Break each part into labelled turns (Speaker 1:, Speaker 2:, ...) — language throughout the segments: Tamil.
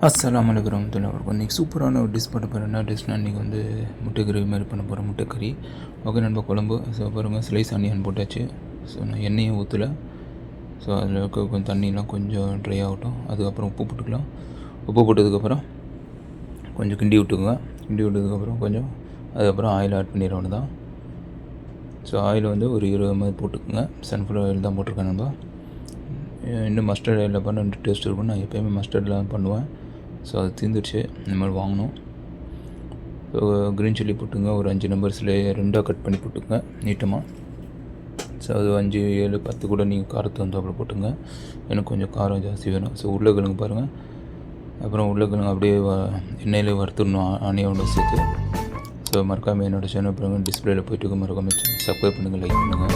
Speaker 1: அஸ்ஸலாமு அலைக்கும் வரஹ்மத்துல்லாஹி வபரகாத்துஹு. இன்றைக்கி சூப்பரான ஒரு டிஷ் பண்ண போகிறேன். என்ன டிஷ்னால் இன்றைக்கி வந்து முட்டை கிரேவி மாதிரி பண்ண போகிறேன். முட்டை கறி. ஓகே நண்பா, குழம்பு. ஸோ பாருங்கள், ஸ்லைஸ் ஆனியன் போட்டாச்சு. ஸோ நான் எண்ணெயும் ஊற்றலை. ஸோ அதில் இருக்க கொஞ்சம் தண்ணிலாம் கொஞ்சம் ட்ரை ஆகட்டும். அதுக்கப்புறம் உப்பு போட்டுக்கலாம். உப்பு போட்டதுக்கப்புறம் கொஞ்சம் கிண்டி விட்டுக்குங்க. கிண்டி விட்டதுக்கப்புறம் கொஞ்சம் அதுக்கப்புறம் ஆயில் ஆட் பண்ணிடுவோம் தான். ஸோ ஆயில் வந்து ஒரு 20 மாதிரி போட்டுக்கோங்க. சன்ஃப்ளவர் ஆயில் தான் போட்டிருக்கேன் நண்பா. இன்னும் மஸ்டர்ட் ஆயிலில் பண்ண ரெண்டு டேஸ்ட் இருக்கும். நான் எப்போயுமே மஸ்டர்டில் தான் பண்ணுவேன். ஸோ அது தீர்ந்துடுச்சு. இந்த மாதிரி வாங்கணும். ஸோ க்ரீன் சில்லி போட்டுங்க. ஒரு 5 நம்பர்ஸில் 2 கட் பண்ணி போட்டுங்க நீட்டமாக. ஸோ அது 5, 7, 10 கூட நீங்கள் காரத்தை வந்து அப்புறம் போட்டுங்க. எனக்கு கொஞ்சம் காரம் ஜாஸ்தி வேணும். ஸோ உருளைக்கிழங்கு பாருங்கள். அப்புறம் உருளைக்கிழங்கு அப்படியே எண்ணெயிலே வறுத்துடணும் ஆனியனோட சேர்த்து. ஸோ மறக்காமல் என்னோடய சேனல் பாருங்கள், டிஸ்பிளேயில் போய்ட்டு மறக்காமல் சப்ஸ்கிரைப் பண்ணுங்கள், லைக் பண்ணுங்கள்,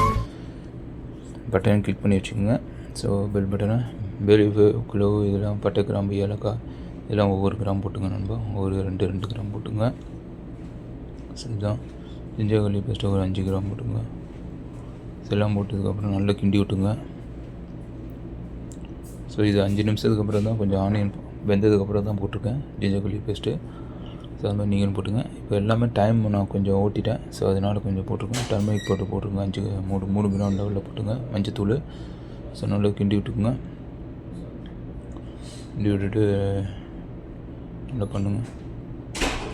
Speaker 1: பட்டனை கிளிக் பண்ணி வச்சுக்கோங்க. ஸோ பெல் பட்டனை பேலீஃபு, குலோவு, இதெல்லாம் பட்டை, கிராம்பு, ஏலக்காய் இதெல்லாம் ஒவ்வொரு கிராம் போட்டுங்க நண்பா. ஒரு 2 கிராம் போட்டுங்க. ஸோ இதுதான் ஜிஞ்சர் கார்லிக் பேஸ்ட்டு ஒரு 5 கிராம் போட்டுங்க. இதெல்லாம் போட்டதுக்கப்புறம் நல்லா கிண்டி விட்டுங்க. ஸோ இது 5 நிமிஷத்துக்கு அப்புறம் தான் கொஞ்சம் ஆனியன் வெந்ததுக்கப்புறம் தான் போட்டிருக்கேன் ஜிஞ்சர் கார்லிக் பேஸ்ட்டு. ஸோ அது மாதிரி நீங்களும் போட்டுங்க. இப்போ எல்லாமே டைம் நான் கொஞ்சம் ஓட்டிட்டேன். ஸோ அதனால் கொஞ்சம் போட்டிருக்கேன். டர்மரிக் போட்டுருங்க. 3 கிராம் லெவலில் போட்டுங்க. மஞ்சத்தூள். ஸோ நல்லா கிண்டி விட்டுக்குங்க. கிண்டி விட்டுட்டு நல்லா பண்ணுங்க.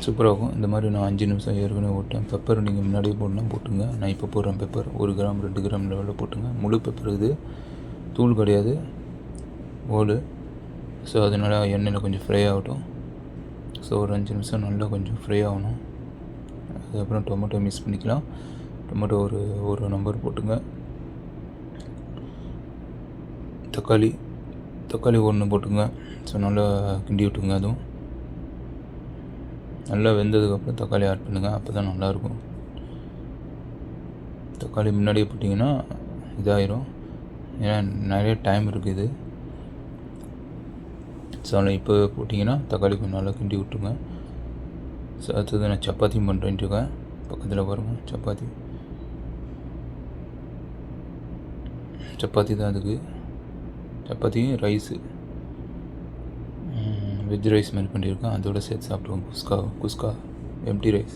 Speaker 1: சூப்பராக இருக்கும். இந்த மாதிரி நான் 5 நிமிஷம் ஏற்கனவே ஓட்டேன். பெப்பர் நீங்கள் முன்னாடியே போடணும், போட்டுங்க. நான் இப்போ போடுறேன் பெப்பர். 1 கிராம் 2 கிராம் லெவலில் போட்டுங்க. முழு பெப்பர் இது, தூள் கிடையாது, ஓடு. ஸோ அதனால் எண்ணெயில் கொஞ்சம் ஃப்ரை ஆகட்டும். ஸோ ஒரு 5 நிமிஷம் நல்லா கொஞ்சம் ஃப்ரை ஆகணும். அதுக்கப்புறம் டொமேட்டோ மிக்ஸ் பண்ணிக்கலாம். டொமேட்டோ ஒரு நம்பர் போட்டுங்க. தக்காளி 1 போட்டுங்க. ஸோ நல்லா கிண்டி விட்டுங்க. அதுவும் நல்லா வெந்ததுக்கப்புறம் தக்காளி ஆட் பண்ணுங்கள். அப்போ தான் நல்லாயிருக்கும். தக்காளி முன்னாடியே போட்டிங்கன்னா இதாகிடும். ஏன்னா நிறைய டைம் இருக்குது. ஸோ அதில் இப்போ போட்டிங்கன்னா தக்காளி கொஞ்சம் நல்லா கிண்டி விட்டுருங்க. ஸோ அடுத்தது நான் சப்பாத்தியும் பண்ணுறேன்ட்டு இருக்கேன். பக்கத்தில் பாருங்கள், சப்பாத்தி தான் அதுக்கு. சப்பாத்தியும் ரைஸு, வெஜ் ரைஸ் மாதிரி பண்ணியிருக்கேன். அதோடு சேர்த்து சாப்பிடுவோம். குஸ்கா எம்டி ரைஸ்.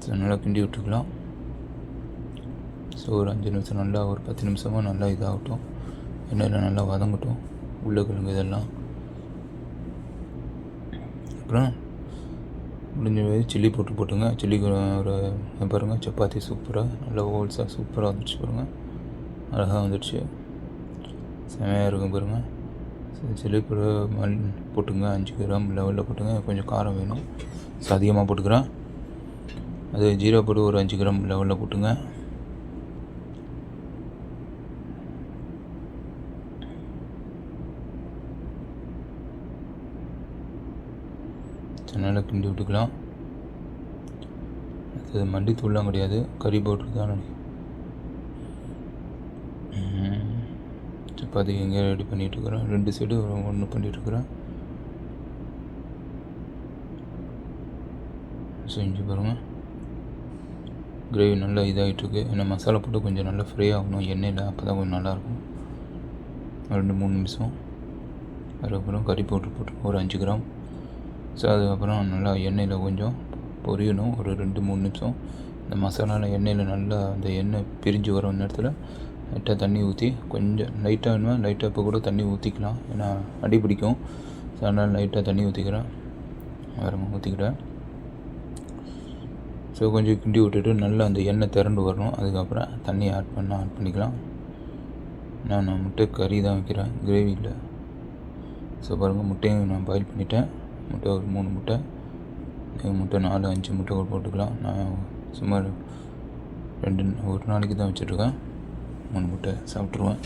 Speaker 1: ஸோ நல்லா கிண்டி விட்டுக்கலாம். ஸோ ஒரு 5 நிமிஷம் நல்லா, ஒரு 10 நிமிஷமாக நல்லா இதாகட்டும். எண்ணெயில் நல்லா வதங்கட்டும் உருளைக்கிழங்கு இதெல்லாம். அப்புறம் முடிஞ்ச சில்லி போட்டுங்க. சில்லி ஒரு பாருங்கள், சப்பாத்தி சூப்பராக நல்லா ஹோல்ஸாக சூப்பராக வந்துடுச்சு பாருங்கள். அழகாக வந்துடுச்சு. செமையாக இருக்கும் பாருங்கள். சில்லி போட்டுங்க. 5 கிராம் லெவலில் போட்டுங்க. கொஞ்சம் காரம் வேணும். ஸோ அதிகமாக போட்டுக்கிறேன். அது ஜீரா போட்டு ஒரு 5 கிராம் லெவலில் போட்டுங்க. நல்லா கிண்டி விட்டுக்கலாம். அது மல்லித்தூள்லாம் கிடையாது, கறி பவுடர் தான். சப்பாத்தி எங்கே ரெடி பண்ணிகிட்ருக்குறேன். 2 சைடு 1 பண்ணிகிட்ருக்குறேன். செஞ்சு பாருங்கள். கிரேவி நல்லா இதாகிட்டுருக்கு. ஏன்னா மசாலா போட்டு கொஞ்சம் நல்லா ஃப்ரை ஆகணும் எண்ணெயில். அப்போ தான் கொஞ்சம் நல்லாயிருக்கும். 2-3 நிமிஷம். அதுக்கப்புறம் கறி பவுடர் போட்டு ஒரு 5 கிராம். ஸோ அதுக்கப்புறம் நல்லா எண்ணெயில் கொஞ்சம் பொரியணும். ஒரு 2-3 நிமிஷம். இந்த மசாலாவில் எண்ணெயில் நல்லா அந்த எண்ணெய் பிரிஞ்சு வர நேரத்தில் லைட்டாக தண்ணி ஊற்றி, கொஞ்சம் லைட்டாக வேணுமா லைட்டாக இப்போ கூட தண்ணி ஊற்றிக்கலாம். ஏன்னா அடி பிடிக்கும். ஸோ அதனால் லைட்டாக தண்ணி ஊற்றிக்கிறேன். ஊற்றிக்கிட்டேன். ஸோ கொஞ்சம் கிண்டி விட்டுட்டு நல்லா அந்த எண்ணெய் திரண்டு வரணும். அதுக்கப்புறம் தண்ணி ஆட் பண்ணிக்கலாம். நான் முட்டை கறி தான் வைக்கிறேன், கிரேவி இல்லை. ஸோ பாருங்கள், முட்டையும் நான் பாயில் பண்ணிட்டேன். முட்டை ஒரு 3 முட்டை, 4-5 முட்டை போட்டுக்கலாம். நான் சுமார் ஒரு நாளைக்கு தான் வச்சுட்ருக்கேன். 3 முட்டை சாப்பிட்ருவேன்.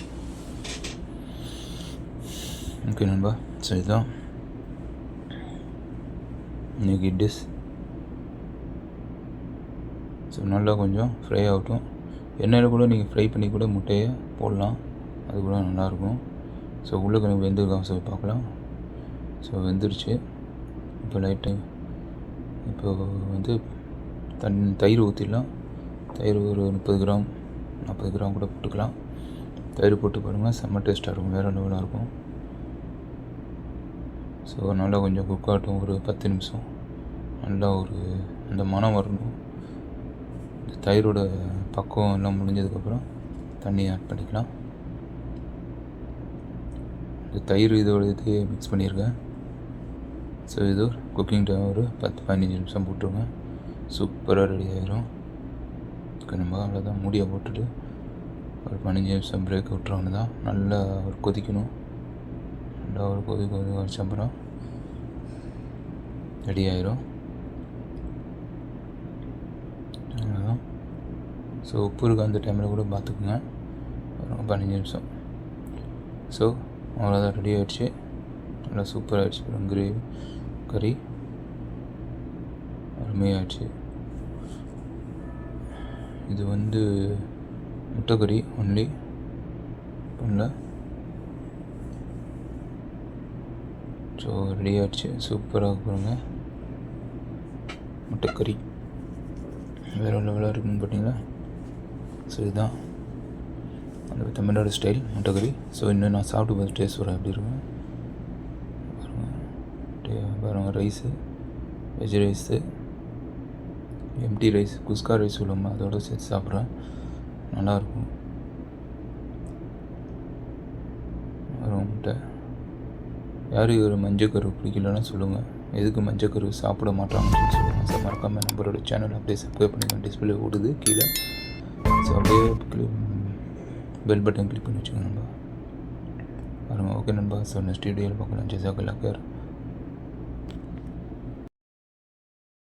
Speaker 1: ஓகே நண்பா. ஸோ இதுதான் இன்றைக்கி டிஷ். ஸோ நல்லா கொஞ்சம் ஃப்ரை ஆகட்டும். எண்ணெயில் கூட நீங்கள் ஃப்ரை பண்ணி கூட முட்டையை போடலாம். அது கூட நல்லாயிருக்கும். ஸோ உருளைக்கிழங்கு வெந்திருக்காங்க. ஸோ பார்க்கலாம். ஸோ வெந்துருச்சு. இப்போ வந்து தயிர் ஊற்றிடலாம். தயிர் ஒரு 30 கிராம் 40 கிராம் கூட போட்டுக்கலாம். தயிர் போட்டு பாருங்கள், செம்ம டேஸ்ட்டாக இருக்கும், வேறு லெவலாக இருக்கும். ஸோ நல்லா கொஞ்சம் குக் ஆகட்டும், ஒரு 10 நிமிஷம். நல்லா ஒரு அந்த மணம் வரணும். இந்த தயிரோட பக்குவம் எல்லாம் முடிஞ்சதுக்கப்புறம் தண்ணி ஆட் பண்ணிக்கலாம். இந்த தயிர் இதோட இது மிக்ஸ் பண்ணியிருக்கேன். ஸோ இது குக்கிங் டைம் ஒரு 10-15 நிமிஷம் போட்டுருங்க. சூப்பராக ரெடி ஆகிரும். நம்ம அவ்வளோதான், மூடியை போட்டுட்டு ஒரு 15 நிமிஷம் பிரேக் விட்டுறோன்னு தான். நல்லா ஒரு கொதிக்கணும். நல்லா ஒரு கொதிக்க வச்ச அப்புறம் ரெடி ஆயிரும். அவ்வளோதான். ஸோ உப்பு இருக்க அந்த டைமில் கூட பார்த்துக்குங்க. ஒரு 15 நிமிஷம். ஸோ அவ்வளோதான், ரெடி ஆகிடுச்சு. நல்லா சூப்பராக ஆகிடுச்சு. கிரேவி கறி அருமையாகிடுச்சு. இது வந்து முட்டைக்கறி ஒன்லி பண்ணல. ஸோ ரெடி ஆகிடுச்சு. சூப்பராக பாருங்க, முட்டைக்கறி வேறு லெவலாக இருக்குன்னு பார்த்தீங்களா. ஸோ இதுதான் அந்த தமிழ்நாடு ஸ்டைல் முட்டைக்கறி. ஸோ இன்னும் நான் சாப்பிட்டு பார்த்து டேஸ்ட் வரேன் எப்படி இருக்கும் பாருங்கள். Rice, veg rice, empty rice, kuska rice சொல்லுவோம்னா அதோடு சேர்த்து சாப்பிட்றேன். நல்லாயிருக்கும். வரும் முட்டை. யாருக்கு ஒரு மஞ்சக்கரு பிடிக்கலன்னா சொல்லுங்கள். எதுக்கு மஞ்சக்கரு சாப்பிட மாட்டாங்கன்னு சொல்லுவாங்க. ஸோ மறக்காமல் நம்மளோட சேனல் அப்படியே சப்ஸ்கிரைப் பண்ணிக்கலாம். டிஸ்பிளே ஓடுது கீழே. ஸோ அப்படியே பெல் பட்டன் கிளிக் பண்ணி வச்சுக்கோங்க நண்பா. பாருங்கள். ஓகே நண்பா. ஸோ நெக்ஸ்ட் வீடியோவில் பார்க்கலாம். ஜஸாக்கல்லாஹ்.